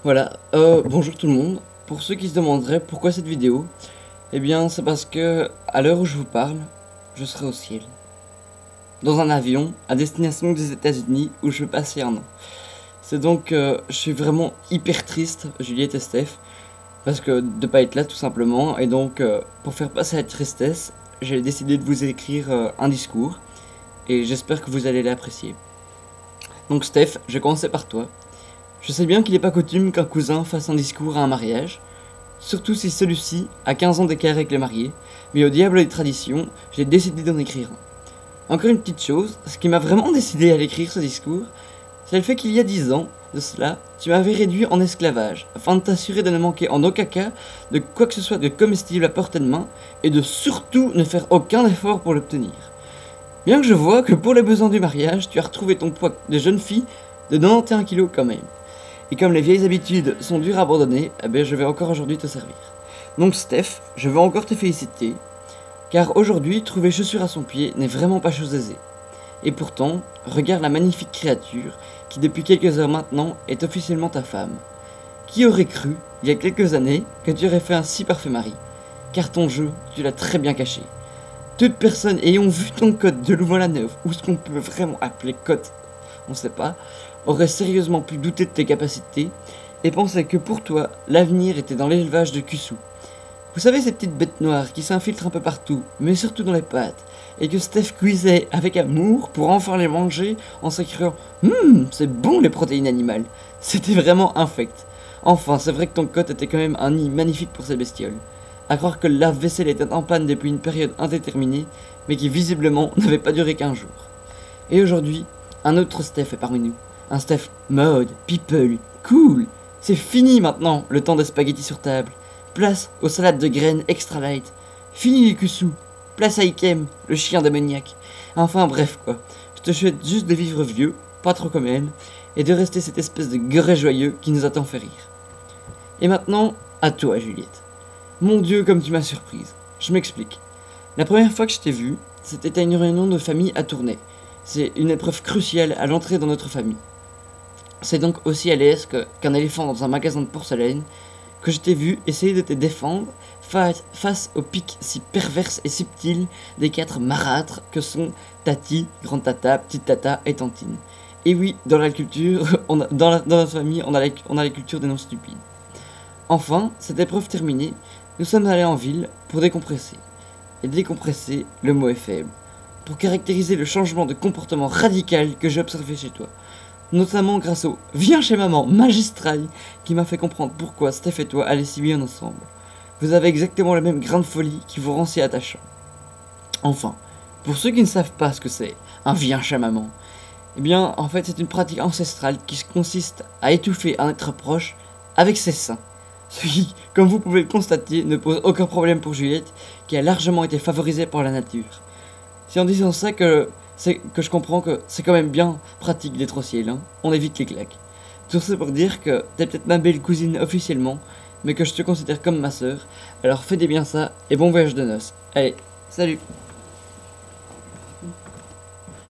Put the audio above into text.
Voilà, bonjour tout le monde. Pour ceux qui se demanderaient pourquoi cette vidéo, eh bien c'est parce que à l'heure où je vous parle, je serai au ciel. Dans un avion à destination des États-Unis où je vais passer un an. C'est donc, je suis vraiment hyper triste, Juliette et Steph, parce que de pas être là tout simplement. Et donc, pour faire passer la tristesse, j'ai décidé de vous écrire un discours et j'espère que vous allez l'apprécier. Donc Steph, je vais commencer par toi. Je sais bien qu'il n'est pas coutume qu'un cousin fasse un discours à un mariage, surtout si celui-ci a 15 ans d'écart avec les mariés, mais au diable des traditions, j'ai décidé d'en écrire un. Encore une petite chose, ce qui m'a vraiment décidé à l'écrire ce discours, c'est le fait qu'il y a 10 ans de cela, tu m'avais réduit en esclavage, afin de t'assurer de ne manquer en aucun cas de quoi que ce soit de comestible à portée de main, et de surtout ne faire aucun effort pour l'obtenir. Bien que je vois que pour les besoins du mariage, tu as retrouvé ton poids de jeune fille de 91 kilos quand même. Et comme les vieilles habitudes sont dures à abandonner, eh bien je vais encore aujourd'hui te servir. Donc Steph, je veux encore te féliciter, car aujourd'hui, trouver chaussure à son pied n'est vraiment pas chose aisée. Et pourtant, regarde la magnifique créature qui depuis quelques heures maintenant est officiellement ta femme. Qui aurait cru, il y a quelques années, que tu aurais fait un si parfait mari? Car ton jeu, tu l'as très bien caché. Toute personne ayant vu ton code de Louvain-la-Neuve, ou ce qu'on peut vraiment appeler code, on sait pas, aurait sérieusement pu douter de tes capacités et pensait que pour toi, l'avenir était dans l'élevage de Kusu. Vous savez ces petites bêtes noires qui s'infiltrent un peu partout, mais surtout dans les pâtes, et que Steph cuisait avec amour pour enfin les manger en s'écriant c'est bon les protéines animales. C'était vraiment infect. Enfin, c'est vrai que ton cote était quand même un nid magnifique pour ces bestioles. À croire que le lave-vaisselle était en panne depuis une période indéterminée, mais qui visiblement n'avait pas duré qu'un jour. Et aujourd'hui, un autre Steph est parmi nous. Un Steph mode, people, cool. C'est fini maintenant le temps des spaghettis sur table. Place aux salades de graines extra light. Fini les kusu. Place à Ikem, le chien démoniaque. Enfin bref quoi. Je te souhaite juste de vivre vieux, pas trop comme elle, et de rester cette espèce de gueuret joyeux qui nous a tant fait rire. Et maintenant, à toi Juliette. Mon Dieu comme tu m'as surprise. Je m'explique. La première fois que je t'ai vue, c'était à une réunion de famille à Tournai. C'est une épreuve cruciale à l'entrée dans notre famille. C'est donc aussi à l'aise qu'un éléphant dans un magasin de porcelaine que je t'ai vu essayer de te défendre face aux pics si perverses et subtils des 4 marâtres que sont Tati, Grande Tata, Petite Tata et Tantine. Et oui, dans la culture, dans notre famille, on a la culture des noms stupides. Enfin, cette épreuve terminée, nous sommes allés en ville pour décompresser. Et décompresser, le mot est faible. Pour caractériser le changement de comportement radical que j'ai observé chez toi. Notamment grâce au « Viens chez maman » magistral qui m'a fait comprendre pourquoi Steph et toi allaient si bien ensemble. Vous avez exactement le même grain de folie qui vous rend si attachant. Enfin, pour ceux qui ne savent pas ce que c'est un « Viens chez maman », eh bien, en fait, c'est une pratique ancestrale qui consiste à étouffer un être proche avec ses seins. Ce qui, comme vous pouvez le constater, ne pose aucun problème pour Juliette, qui a largement été favorisée par la nature. C'est en disant ça que je comprends que c'est quand même bien pratique d'être au ciel, hein. On évite les claques. Tout ça pour dire que t'es peut-être ma belle cousine officiellement, mais que je te considère comme ma sœur, alors fais des bien ça et bon voyage de noces. Allez, salut!